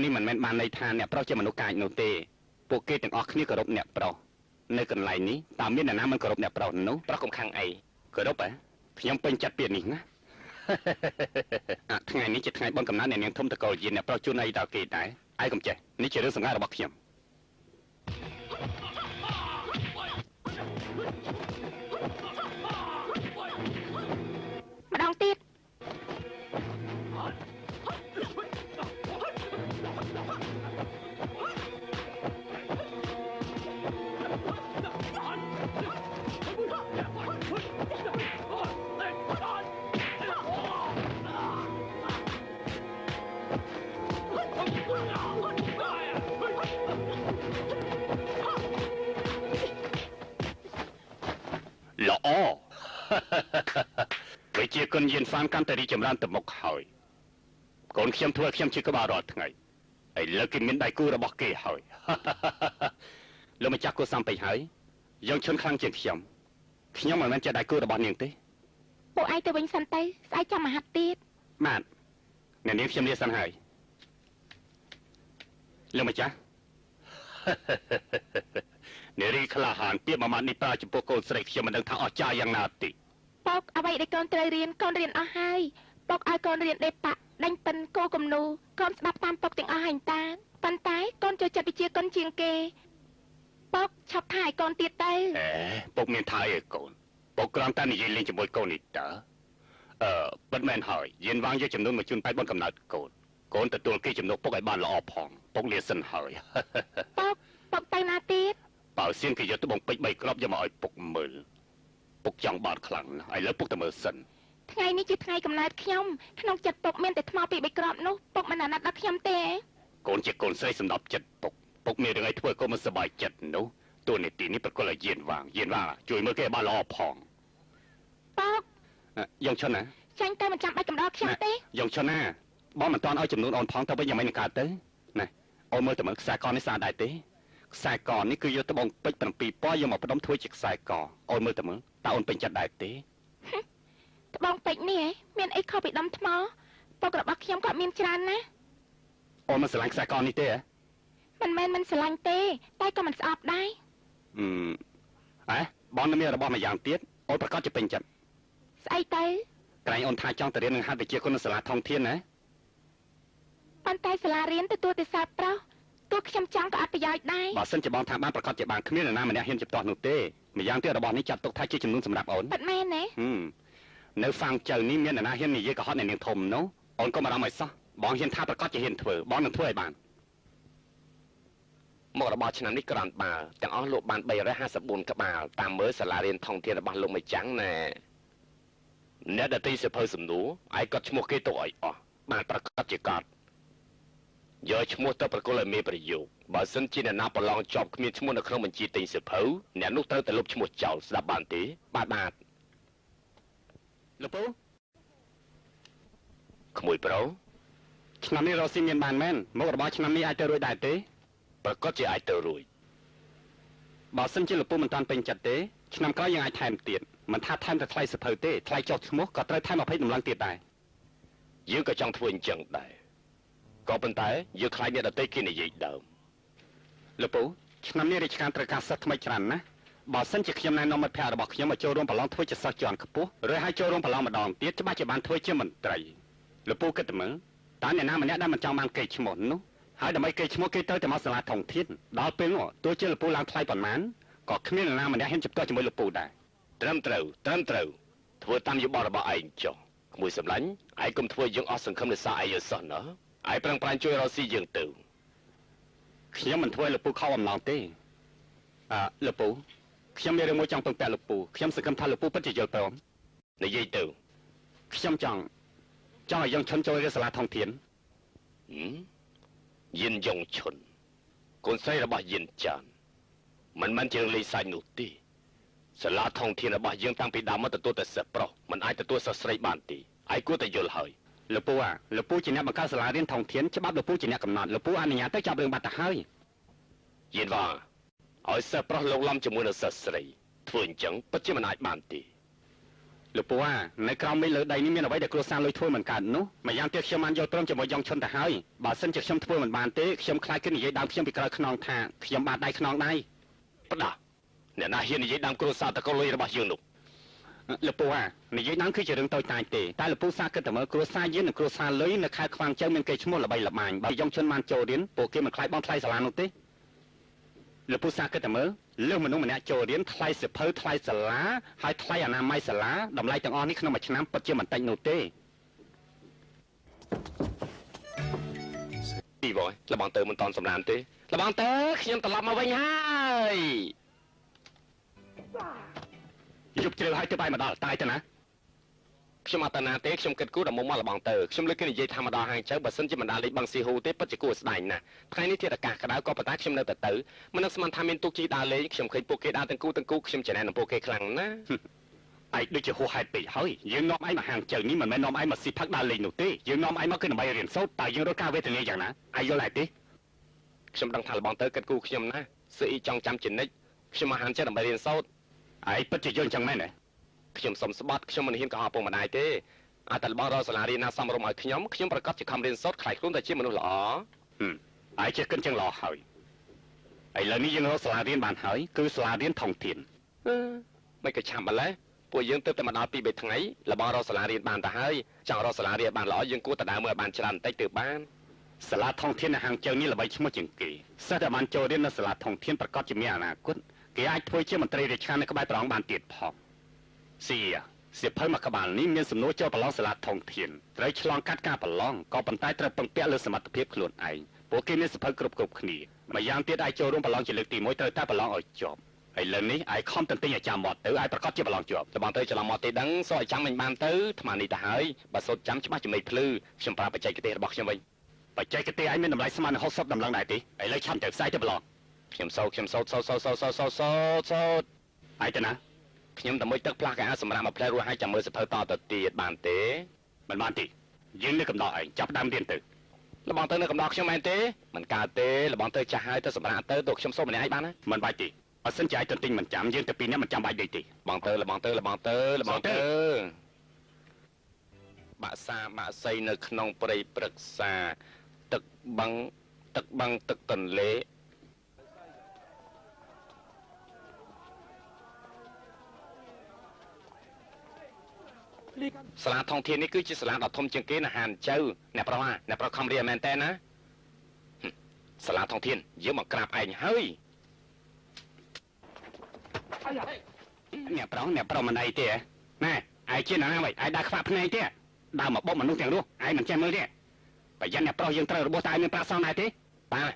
នេះមិនមែនបានន័យថាអ្នកប្រុសជាមនុស្សកាចនោះទេពួកគេទាំងអស់គ្នាគោរពអ្នកប្រុសនៅកន្លែងនេះតើមានអ្នកណាមិនគោរពអ្នកប្រុសនោះប្រុសកុំខាំងអីគោរពខ្ញុំពេញចិត្តពាក្យនេះណាថ្ងៃនេះជាថ្ងៃបុណ្យកំណើតអ្នកនាងធំតកលយានអ្នកប្រុសជូនអីដល់គេដែរឯងកុំចេះនេះជារឿងសម្ងាត់របស់ខ្ញុំម្ដងទៀតល្អវិជាគុណយានហ្វានកាន់តែរីចម្រើនទៅមុខហើយកូនខ្ញុំធ្វើខ្ញុំជាក្បាលរាល់ថ្ងៃឥឡូវគេមានដៃគូរបស់គេហើយលោកម្ចាស់គូសំពេចហើយយើងឈុនខ្លាំងជាងខ្ញុំមិនមែនជាដៃគូរបស់នាងទេពួកឯងទៅវិញសិនទៅស្អែកចាំមកហាត់ទៀតបាទអ្នកនាងខ្ញុំលាសិនហើយលោកម្ចាស់នារីក្លាហានពាក្យមួយម៉ាត់នេះប្រើចំពោះកូនស្រីខ្ញុំមិនដឹងថាអស្ចារ្យយ៉ាងណាទេពុកអ្វីដែលកូនត្រូវរៀនកូនរៀនអស់ហើយពុកឲ្យកូនរៀនដេប៉ាដេញប៉ិនគោគំនូកូនស្ដាប់តាមពុកទាំងអស់ហើយតាប៉ុន្តែកូនចូលចិត្តវិជាកូនជាងគេពុកឈប់ថាឲ្យកូនទៀតទៅពុកមានថាឲ្យកូនពុកគ្រាន់តែនិយាយលេងជាមួយកូននេះតើពិតមែនហើយយានវាងយកចំនួនមកជូនបែបបនកំណត់កូនទទួលគេចំនួនពុកឲ្យបានល្អផងពុកលាសិនហើយពុកទៅណាទៀតបើសៀងគេយកត្បូងពេជ្រ3គ្រាប់យកមកឲ្យពុកមើលពុកចង់បាត់ខ្លាំងណាស់ឥឡូវពុកទៅមើលសិនថ្ងៃនេះជាថ្ងៃកំណើតខ្ញុំក្នុងចិត្តពុកមានតែថ្មពី3គ្រាប់នោះពុកមិនអាណិតដល់ខ្ញុំទេកូនជាកូនស្រីសម្រាប់ចិត្តពុកមានរឿងឲ្យធ្វើកូនមិនសប្បាយចិត្តនោះតួនាទីនេះប្រកបឲ្យយានវាងជួយមើលគេឲ្យបានល្អផងពុកយ៉ងឈុនណាចាញ់ទៅមិនចាំបាច់កំដរខ្ញុំទេយ៉ងឈុនណាបងមិនតាន់ឲ្យចំនួនអូនផងទៅវិញយ៉ាងម៉េចនឹងកើតទៅណាអូនមើលទៅមើលខ្សែកនេះស្អាតដែរទេខ្សែកនេះគឺយកត្បូងពេជ្រ7ពណ៌យកមកផ្ដុំធ្វើជាខ្សែកអូនមើលទៅមើលតើអូនពេញចិត្តដែរទេត្បូងពេជ្រនេះមានអីខុសពីដុំថ្មពុករបស់ខ្ញុំក៏មានច្រើនណាអូនមិនស្រឡាញ់ខ្សែកនេះទេមិនមែនមិនស្រឡាញ់ទេតែក៏មិនស្អប់ដែរបងនៅមានរបស់មួយយ៉ាងទៀតអូនប្រកាសជាពេញចិត្តស្អីទៅក្រែងអូនថាចង់ទៅរៀននឹងហាត់វិជ្ជាគុណនៅសាលាថងធានណាប៉ុន្តែសាលារៀនទទួលតែសិស្សប្រុសទោះខ្ញុំចង់ក៏អត់ប្រយោជន៍ដែរបើសិនជាបងថាបានប្រកាសជាបានគ្មាននរណាម្នាក់ហ៊ានជំទាស់នោះទេម្យ៉ាងទៀតរបស់នេះចាត់ទុកថាជាចំនួនសម្រាប់អូនប៉ិតមែនទេនៅហ្វាំងចៅនេះមាននរណាហ៊ាននិយាយកុហកអ្នកនាងធំនោះអូនក៏មិនអារម្មណ៍ឲ្យសោះបងហ៊ានថាប្រកាសជាហ៊ានធ្វើបងនឹងធ្វើឲ្យបានមករបស់ឆ្នាំនេះក្រាន់បាល់ទាំងអស់លោកបាន354ក្បាលតាមមើលសាលារៀនថងធានរបស់លោកម្ចាំងណែអ្នកដតីសិភៅសំណួរឯកត់ឈ្មោះគេទៅឲ្យអស់បានប្រកាសជាកត់យកឈ្មោះទៅប្រគល់ឲ្យមេប្រយោគបើសិនជាអ្នកណាប្រឡងជាប់គ្មានឈ្មោះនៅក្នុងបញ្ជីទិញសិភៅអ្នកនោះត្រូវតែលុបឈ្មោះចោលស្ដាប់បានទេបាទ លោកពូ ក្មួយប្រុស ឆ្នាំនេះរកស៊ីមានបានមែនមុខរបរឆ្នាំនេះអាចទៅរួចដែរទេ ប្រកាសជាអាចទៅរួច បើសិនជាលោកពូមិនតាន់ពេញចិត្តទេឆ្នាំក្រោយយើងអាចថែមទៀតមិនថាថែមតែថ្លៃសភៅទេថ្លៃចុះឈ្មោះក៏ត្រូវថែម20តម្លឹងទៀតដែរ យើងក៏ចង់ធ្វើអញ្ចឹងដែរក៏ប៉ុន្តែយើងខ្លាចអ្នកដទៃគេនិយាយដើម លោកពូឆ្នាំនេះរាជការត្រូវការសិស្សថ្មីច្រើនណាស់បើសិនជាខ្ញុំណែនាំមិត្តភ័ក្តិរបស់ខ្ញុំមកចូលរួមប្រឡងធ្វើជាសិស្សជាន់ខ្ពស់ឬឲ្យចូលរួមប្រឡងម្ដងទៀតច្បាស់ជាបានធ្វើជាមន្ត្រីលោកពូគិតទៅមើលតើអ្នកណាម្នាក់ដែលមិនចង់បានកេរ្តិ៍ឈ្មោះនោះហើយដើម្បីកេរ្តិ៍ឈ្មោះគេទៅតែមកសាលាធំធានដល់ពេលនោះទោះជាលោកពូឡើងថ្លៃប៉ុន្មានក៏គ្មាននរណាម្នាក់ហ៊ានជំទាស់ជាមួយលោកពូដែរ ត្រឹមត្រូវធ្វើតាមយោបល់របស់ឯងចុះក្មួយសម្លាញ់ឯងកុំធ្វើយើងអស់សង្ឃឹមលើសារឯងសោះណាឯងប្រឹងប្រែងជួយរកស៊ីយើងទៅ ខ្ញុំមិនធ្វើឲ្យលោកពូខកអំណងទេលោកពូខ្ញុំមានរឿងមួយចង់ពឹងពាក់លោកពូខ្ញុំសង្ឃឹមថាលោកពូពិតជាយល់ព្រម និយាយទៅ ខ្ញុំចង់ឲ្យយើងឈុនចូលរៀនសាលាធំធាន យិនយ៉ុងឈុនកូនស្រីរបស់យិនចានមិនមែនជារឿងលេងសើចនោះទេសាលាធំធានរបស់យើងតាំងពីដើមមកទទួលតែសិស្សប្រុសមិនអាចទទួលសិស្សស្រីបានទេឯងគួរតែយល់ហើយ លោកពូលោកពូជាអ្នកបង្កើតសាលារៀនធំធានច្បាប់លោកពូជាអ្នកកំណត់លោកពូអនុញ្ញាតទៅចាប់រឿងបាត់ទៅហើយ យិនវ៉ាឲ្យសិស្សប្រុសលោកឡំជាមួយនឹងសិស្សស្រីធ្វើអញ្ចឹងពិតជាមិនអាចបានទេ លោកពូនៅក្រោមមេលើដីនេះមានអ្វីដែលគ្រួសារលុយធ្វើមិនកើតនោះម្យ៉ាងទៀតខ្ញុំបានយល់ព្រមជាមួយយ៉ងឈុនទៅហើយបើសិនជាខ្ញុំធ្វើមិនបានទេខ្ញុំខ្លាចគេនិយាយដើមខ្ញុំពីក្រោយខ្នងថាខ្ញុំបានដៃខ្នងដៃ ផ្ដាអ្នកណាហ៊ាននិយាយដើមគ្រួសារតកូលលុយរបស់យើងនោះ លោកពូនិយាយដើមគឺជារឿងតូចតាចទេតែលោកពូសាគិតតែមើលគ្រួសារយើងនិងគ្រួសារលុយនៅខេត្តខ្វាងជើងមានកេរ្តិ៍ឈ្មោះល្បីល្បាញបើយ៉ងឈុនបានចូលរៀនពួកគេមិនខ្លាចបងថ្លៃសាលានោះទេលោកពូសាគិតតែមើលលើមនុស្សម្នាក់ចូលរៀនថ្លៃសិភៅថ្លៃសាលាហើយថ្លៃអនាម័យសាលាតម្លៃទាំងអស់នេះក្នុងមួយឆ្នាំពិតជាមិនតិចនោះទេ ពីវ៉យលបងទៅមិនតន់សម្រានទេលបងទៅខ្ញុំត្រឡប់មកវិញហើយ យប់ជ្រៅហើយទៅបាយមកដល់តាយទៅណា ខ្ញុំអត់តាណាទេខ្ញុំគិតគូរដល់មុំមកលបងទៅខ្ញុំលើកគេនិយាយថាមកដល់ហាងចៅបើសិនជាមិនដាលេខបឹងស៊ីហ៊ូទេពិតជាគួរស្ដាយណាស់ថ្ងៃនេះធាតុអាកាសក្តៅក៏ប៉ុន្តែខ្ញុំនៅតែទៅមិននឹកស្មានថាមានទូកជិះដើរលេងខ្ញុំឃើញពួកគេដើរទាំងគូខ្ញុំចំណែននឹងពួកគេខ្លាំងណាស់ ឯងដូចជាហួសហេតុពេកហើយយើងនាំឯងមកហាងចៅនេះមិនមែននាំឯងមកស៊ីផឹកដើរលេងនោះទេយើងនាំឯងមកគឺដើម្បីរៀនសូត្រតើយើងរកការវេទនាយ៉ាងណាឯងយល់ហើយទេ ខ្ញុំដឹងថាលបងទៅគិតគូរខ្ញុំណាសឺអ៊ីចង់ចាំចិនិចខ្ញុំមកហាងចិត្តដើម្បីរៀនសូត្រ ឯងពិតជាយល់អញ្ចឹងមែនទេ ខ្ញុំសុំស្បត់ខ្ញុំមិនហ៊ានកុហកពុកម្ដាយទេអត់តែលបងរកសាលារៀនណាសមរម្យឲ្យខ្ញុំប្រកាសជាខំរៀនសូត្រខ្លាចខ្លួនតែជាមនុស្សល្អ ឯងចេះគិតចឹងល្អហើយឥឡូវនេះយើងរកសាលារៀនបានហើយគឺសាលារៀនធំធាន មិនក៏ឆាប់ម្ល៉េះពួកយើងទៅតែមកដល់2-3ថ្ងៃលបងរកសាលារៀនបានទៅហើយចង់រកសាលារៀនបានល្អយើងគួរតែដើរមើលឲ្យបានច្រើនបន្តិចទៅបាន សាលាធំធាននៅហាងចៅនេះល្បីឈ្មោះជាងគេសិស្សដែលបានចូលរៀននៅសាលាធំធានប្រកាសជាមានអនាគតគេអាចធ្វើជាមន្ត្រីរាជការនៅក្បែរព្រះអង្គបានទៀតផងសៀវភៅមួយក្បាលនេះមានសំណួរចូលប្រឡងសាលាធំធានត្រូវឆ្លងកាត់ការប្រឡងក៏ប៉ុន្តែត្រូវពឹងពាក់លើសមត្ថភាពខ្លួនឯងពួកគេមានសៀវភៅគ្រប់គ្នាម្យ៉ាងទៀតអាចចូលរួមប្រឡងជាលើកទី1ត្រូវតែប្រឡងឲ្យជាប់ឥឡូវនេះឯងខំតន្ទិញឲ្យចាំមាត់ទៅឯងប្រកាសជាប្រឡងជាប់ លបងទៅច្រឡំមកទេដឹងសូឲ្យចាំមិនបានទៅអាត្មានេះទៅហើយបើសូត្រចាំច្បាស់ជាមេភ្លឺខ្ញុំប្រាប់បច្ចេកទេសរបស់ខ្ញុំវិញ បច្ចេកទេសឯងមានតម្លៃស្មើនឹង60តម្លឹងដែរទេឥឡូវឆាប់ទៅផ្សាយទៅប្រឡង ខ្ញុំសូត្រឯទៅណាខ្ញុំតែមួយទឹកផ្លាស់កៅអៅសម្រាប់មកផ្លែរស់ឲ្យចាំមើលសភៅតទៅទៀតបានទេមិនបានទេយើងនៅកំដរឯងចាប់ដើមរៀនទៅលបងទៅនៅកំដរខ្ញុំមែនទេមិនកើតទេលបងទៅចាស់ហើយទៅសម្រាប់ទៅទូខ្ញុំសូមម្នាក់ឯងបានណាមិនបាច់ទេបើសិនជាឯងទន្ទិញមិនចាំយើងទៅពីរនាក់មិនចាំបាច់ទេបងទៅបាក់សាបាក់សីនៅក្នុងព្រៃព្រឹក្សាទឹកបឹងទឹកទន្លេ សាលាធំធាននេះគឺជាសាលាដ៏ធំជាងគេនៅហានចៅអ្នកប្រុសខំរៀនមែនតើណាសាលាធំធានយើងមកក្រាបឯងហើយអ្នកប្រុសមិនអីទេណែឯងជាណាវិញឯងដើរខ្វាក់ភ្នែកទេដើរមកបុកមនុស្សទាំងនោះឯងមិនចេះមើលទេបើយ៉ាងអ្នកប្រុសយើងត្រូវរបួសតែឯងមានប្រាក់សងដែរទេបាទ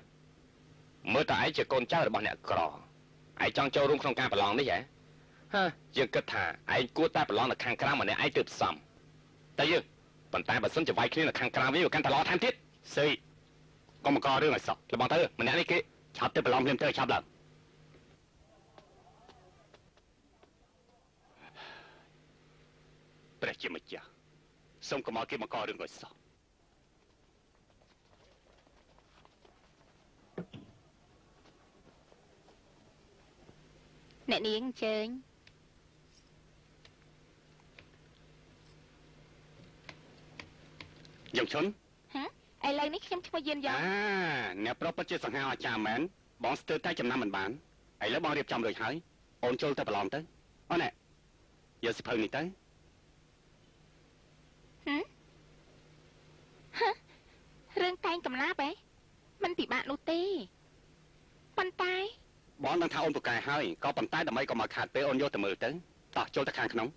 មើលតើឯងជាកូនចៅរបស់អ្នកក្រឯងចង់ចូលរួមក្នុងការប្រឡងនេះហ៎ យើងគិតថាឯងគួរតែប្រឡងនៅខាងក្រៅម្នាក់ឯងទើបសមតែយើងប៉ុន្តែបើសិនជាវាយគ្នានៅខាងក្រៅវិញវាកាន់តែល្អថែមទៀតស្អីកុំមកករឿងឲ្យសោះលបងទៅម្នាក់នេះគេឆាប់ទៅប្រឡងភ្លាមទៅឆាប់ឡើង ព្រះជាម្ចាស់សូមកុំឲ្យគេបង្ករឿងឲ្យសោះ អ្នកនាងអញ្ជើញ យើងឈុន ហ៎ឥឡូវនេះខ្ញុំឈ្មោះយៀនយ៉ង អ្នកប្រុសពិតជាសង្ហាអាចារ្យមែនបងស្ទើរតែចំណាំមិនបានឥឡូវបងរៀបចំរួចហើយអូនចូលទៅប្រឡងទៅអូនណែយកសិភៅនេះទៅ រឿងតែងកំឡាប់ហ៎មិនពិបាកនោះទេប៉ុន្តែ បងដឹងថាអូនពូកែហើយក៏ប៉ុន្តែដើម្បីកុំឲ្យខាតពេលអូនយកទៅមើលទៅតោះចូលទៅខាងក្នុង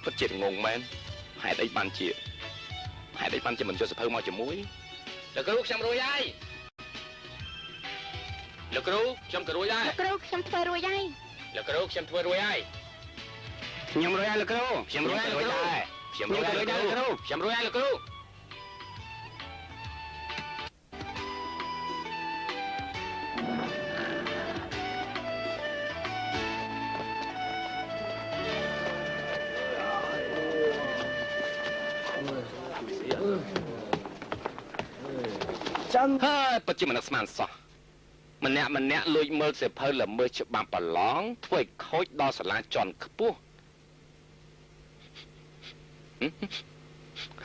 ពិតជាងងមែនហេតុអីបានជាមិនយកសភៅមកជាមួយលោកគ្រូខ្ញុំរួចហើយលោកគ្រូខ្ញុំក៏រួចហើយ លោកគ្រូខ្ញុំធ្វើរួចហើយ លោកគ្រូខ្ញុំធ្វើរួចហើយ ខ្ញុំរួចហើយលោកគ្រូ ខ្ញុំរួចហើយលោកគ្រូខ្ញុំរួចហើយលោកគ្រូខ្ញុំរួចហើយលោកគ្រូ ហើយពិតជាមិននឹកស្មានសោះម្នាក់លួចមើលសៀវភៅល្មើសច្បាប់ប្រឡងធ្វើឲ្យខូចដល់សាលាជាន់ខ្ពស់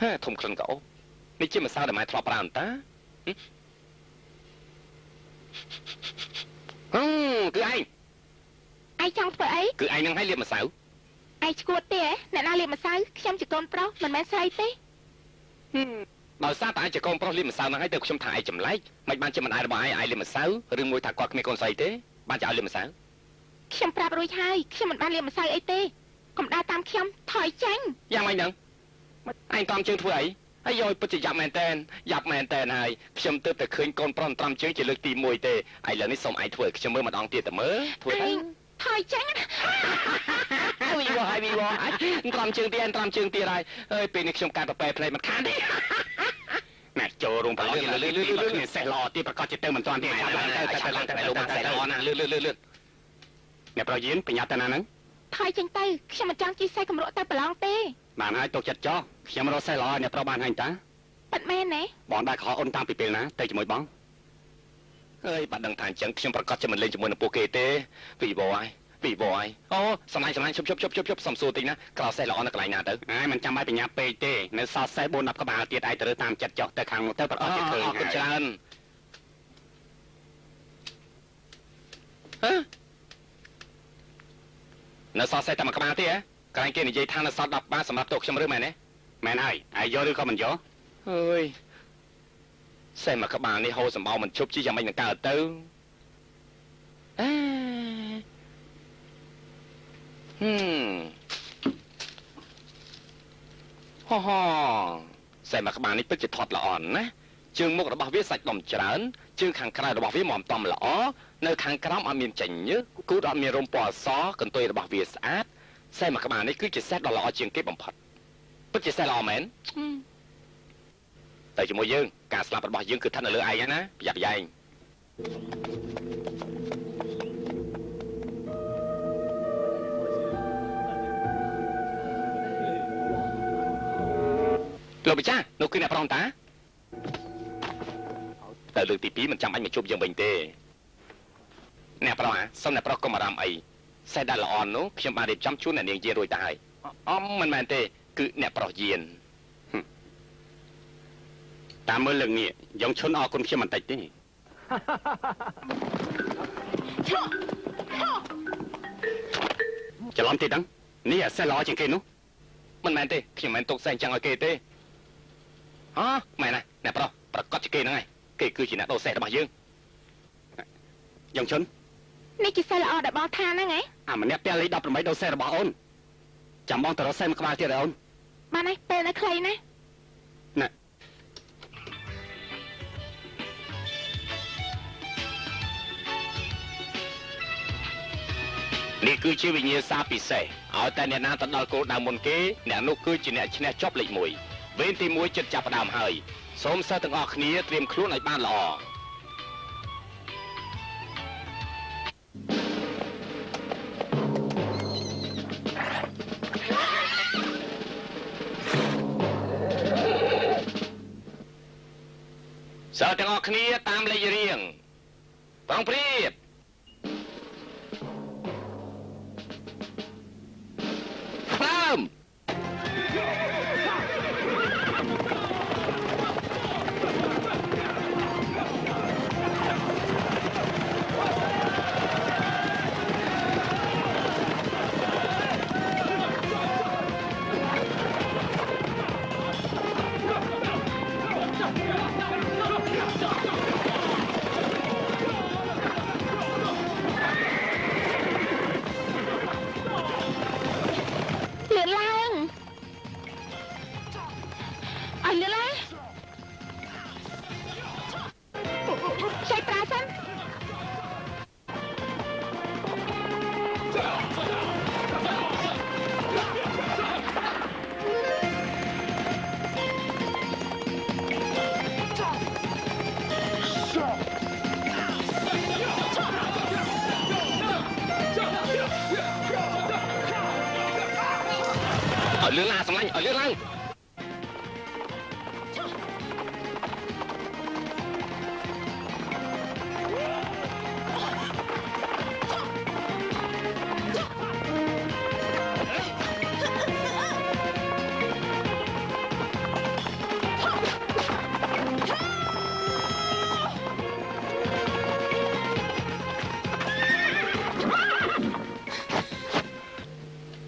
ហេធំក្លិនកោនេះជាម្សៅដែលម៉ែធ្លាប់ប្រើអន្តើគឺឯង ឯងចង់ធ្វើអី គឺឯងនឹងឲ្យលាបម្សៅ ឯងឈួតទេហ៎អ្នកណាលាបម្សៅខ្ញុំជាកូនប្រុសមិនមែនស្រីទេ ដោយសារតែឯងជាកូនប្រុសលាបម្សៅហ្នឹងហើយទៅខ្ញុំថាឯងចម្លែកមិនបានជាមិនឯងរបស់ឯងលាបម្សៅឬមួយថាគាត់គ្មានកូនស្រីទេបានជាឲ្យលាបម្សៅ ខ្ញុំប្រាប់រួចហើយខ្ញុំមិនបានលាបម្សៅអីទេកុំដើរតាមខ្ញុំថយចាញ់ យ៉ាងម៉េចហ្នឹងឯងកំជើងធ្វើអីហើយយកពិតជាយ៉ាប់មែនតែនហើយខ្ញុំទើបតែឃើញកូនប្រុសត្រាំជើងជាលើកទី1ទេឥឡូវនេះសូមឯងធ្វើខ្ញុំមើលម្ដងទៀតតើមើលធ្វើទៅ ថយចាញ់ វីវ៉ាត្រាំជើងទៀតហើយអើយពេលនេះខ្ញុំកាត់ប្រប៉ែផ្លេមិនខានទេ ណែចូលរួមប្រឡងលឿនគ្នាសេះល្អទៀតប្រកាសជាទៅមិនទាន់ទេចាប់ឡើងទៅលោកបានសេះល្អណាស់លឿនអ្នកប្រយានបញ្ញាតាណាហ្នឹង ថយចាញ់ទៅខ្ញុំមិនចង់ជិះសេះកម្រក់ទៅប្រឡងទេ បានហើយទុកចិត្តចោះខ្ញុំរកសេះល្អអ្នកប្រុសបានហើយតា ប៉ិតមែនណា បងដែរខកអូនតាំងពីពេលណាទៅជាមួយបង អើយបាត់ដឹងថាអញ្ចឹងខ្ញុំប្រកាសជាមិនលេងជាមួយនឹងពួកគេទេវីវ៉ាអូសំឡាញ់ជប់សំសួរតិចណាក្រោសេះល្អនៅកន្លែងណាទៅ ហើយមិនចាំបាច់បញ្ញាពេកទេនៅសល់សេះ4 10ក្បាលទៀតឯងត្រូវតាមចិត្តចោះទៅខាងនោះទៅប្រអស់ជាឃើញ អរគុណច្រើនហ៎នៅសល់សេះតែមួយក្បាលទៀតហ៎កន្លែងគេនិយាយថានៅសល់10ក្បាលសម្រាប់តោខ្ញុំឬមែនទេ មែនហើយឯងយកឬក៏មិនយក អើយសេះមួយក្បាលនេះហូរសម្បោមិនជប់ជាយ៉ាងម៉េចនឹងកើតទៅអេហូសេះមួយក្បាលនេះពិតជាថត់ល្អណាស់ជើងមុខរបស់វាសាច់ដុំច្រើនជើងខាងក្រៅរបស់វាមាំតំល្អនៅខាងក្រោមអត់មានចេញញើសគូតអត់មានរោមពណ៌អសកន្ទុយរបស់វាស្អាតសេះមួយក្បាលនេះគឺជាសេះដ៏ល្អជាងគេបំផុតពិតជាសេះល្អមែនតែជាមួយយើងការស្លាប់របស់យើងគឺស្ថិតនៅលើឯងណាប្រយ័ត្នប្រយែងលោកម្ចាស់នោះគឺអ្នកប្រុសតាតែលើកទី2មិនចាំបាច់មកជួបយើងវិញទេអ្នកប្រុសសុំអ្នកប្រុសកុំអារម្មណ៍អីសេះដែលល្អនោះខ្ញុំបានរៀបចំជូនអ្នកនាងយានរួចទៅហើយមិនមែនទេគឺអ្នកប្រុសយាន តាមមើលលើកនេះយ៉ងឈុនអរគុណខ្ញុំបន្តិចទេច្រឡំទីដឹងនេះអាសេះល្អជាងគេនោះ មិនមែនទេខ្ញុំមិនទុកសែងចឹងឲ្យគេទេមែនណាអ្នកប្រុសប្រកាសជាគេហ្នឹងហើយគេគឺជាអ្នកដោសេះរបស់យើង យ៉ាងជុន នេះជាសិលល្អដែលបងថាហ្នឹងហ៎ អាម្នាក់ពេលលេខ18ដល់សេរបស់អូនចាំបងទៅរកសេមួយក្បាលទៀតឲ្យអូន បានហើយពេលនៅខ្លីណា ណែ នេះគឺជាវិញ្ញាសាពិសេសឲ្យតែអ្នកណាទៅដល់គោលដៅមុនគេអ្នកនោះគឺជាអ្នកឈ្នះចប់លេខ1វេនទី1ចិត្តចាប់ផ្ដើមហើយសូមសិស្សទាំងអស់គ្នាត្រៀមខ្លួនឲ្យបានល្អសិស្សទាំងអស់គ្នាតាមលេខរៀងប្រុងប្រៀបដើមលឿនឡើងឲ្យលឿនឡើងចៃប្រាសិន ឲ្យលឿនឡើងសម្លាញ់ឲ្យលឿនឡើង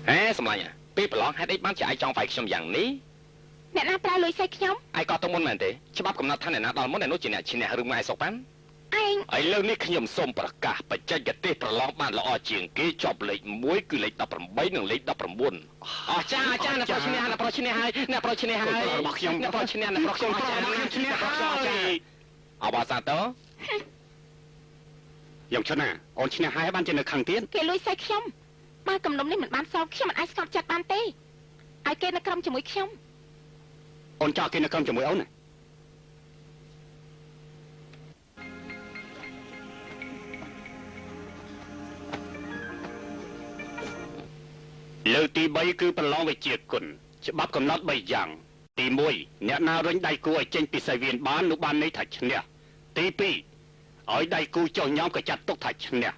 ហេសម្លាញ់ពេលប្រឡងហេតុអីបានជាឯងចង់វាយខ្ញុំយ៉ាងនេះ អ្នកណាប្រើលុយសៃខ្ញុំ ឯងក៏ទៅមុនមែនទេច្បាប់កំណត់ថាអ្នកណាដល់មុនអ្នកនោះជាអ្នកឈ្នះឬមិនឯងសុកប៉ាន់ ឯង ឥឡូវនេះខ្ញុំសូមប្រកាសបច្ចេកទេសប្រឡងបានល្អជាងគេចប់លេខ1គឺលេខ18និងលេខ19អស្ចារ្យអាចារ្យអ្នកប្រុសឈ្នះអ្នកប្រុសឈ្នះហើយអ្នកប្រុសឈ្នះហើយរបស់ខ្ញុំអ្នកប្រុសឈ្នះអ្នកប្រុសខ្ញុំអាចារ្យខ្ញុំឈ្នះហើយអបអសាទរ យ៉ាងជុនណាអូនឈ្នះហើយបានជានៅខាងទៀត គេលួចសៃខ្ញុំបើកំណុំនេះមិនបានសោកខ្ញុំមិនអាចស្ងប់ចិត្តបានទេឲ្យគេនៅក្រុមជាមួយខ្ញុំ អូនចោលគេនៅក្រុមជាមួយអូនណាលើកទី3គឺប្រឡងវិជ្ជាគុណច្បាប់កំណត់3យ៉ាងទី1អ្នកណារុញដៃគូឲ្យចេញពីសៃវៀនបាននោះបានន័យថាឈ្នះទី2ឲ្យដៃគូចុះញោមក៏ចាត់ទុកថាឈ្នះ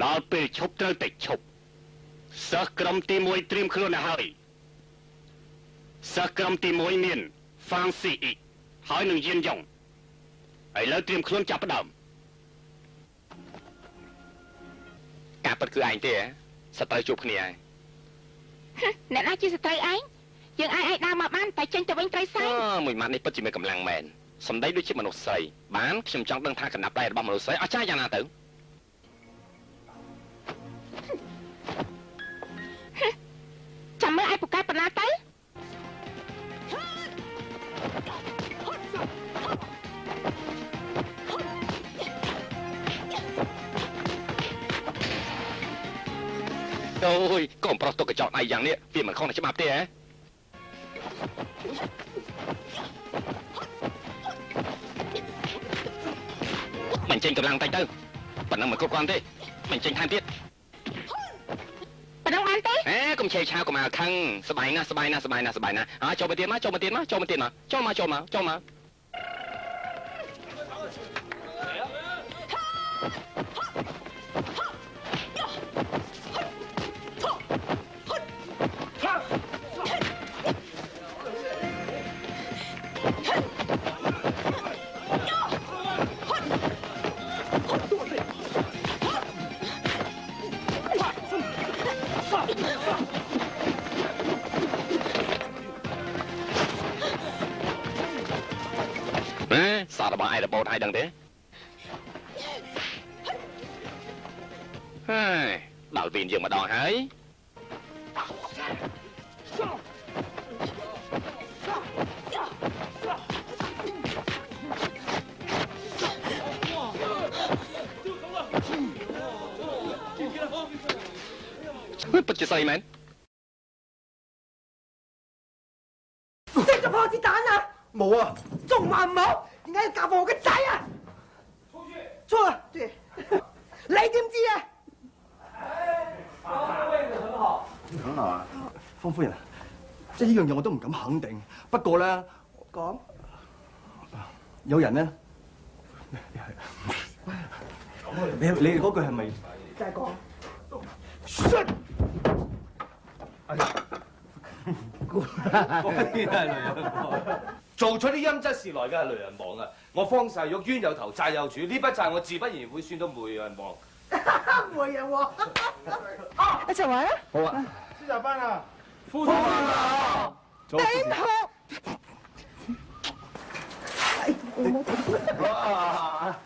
ដល់ពេលឈប់ត្រូវតែឈប់សិស្សក្រុមទី1ត្រៀមខ្លួនឲ្យហើយសិស្សក្រុមទី1មានហ្វាងស៊ីអ៊ីហើយនឹងយៀនយ៉ុងឥឡូវត្រៀមខ្លួនចាប់ផ្ដើម ការពិតគឺឯងទេសត្រូវជួបគ្នាហើយ អ្នកណាជាសត្រូវឯងយើងអាចដើរមកបានតែចេញទៅវិញត្រូវសៃ មួយម៉ាត់នេះពិតជាមានកម្លាំងមែនសម្ដីដូចជាមនុស្សស្រីបានខ្ញុំចង់ដឹងថាកណ្ដាប់ដៃរបស់មនុស្សស្រីអស្ចារ្យយ៉ាងណាទៅ ចាំមើលឯពូកែប៉ុណ្ណាទៅ អូយកុំប្រុសទុកកញ្ចក់ដៃយ៉ាងនេះវាមិនខុសនឹងច្បាប់ទេហ៎មិនចេញកម្លាំងតិចទៅប៉ុណ្ណឹងមិនគ្រប់គ្រាន់ទេមិនចេញថែមទៀត ប៉ុណ្ណឹងបានទេ អេកុំឆេឆាវកុំមកខឹងសบายណាស់សบายណាស់សบายណាស់សบายណាស់ចូលមកទៀតមកចូលមកទៀតមកចូលមកទៀតមកចូលមកសាររបស់ឯងរបូតឲ្យដឹងទេ ហើយដល់វិញយើងម្ដងហើយពិតជាស្អីមែន食咗破子彈啊！冇啊，仲話唔好？點解要教我嘅仔啊？錯啦，對，你點知啊？很好啊，方夫人，即係呢樣嘢我都唔敢肯定。不過咧，講有人咧，你嗰句係咪？就係講。做出啲陰質事來嘅係雷人王啊！我方世玉冤有頭債有主，呢筆債我自不然會算到梅人王。梅人王，一齊玩啊！好啊，先習班啊！夫人啊，頂學。啊！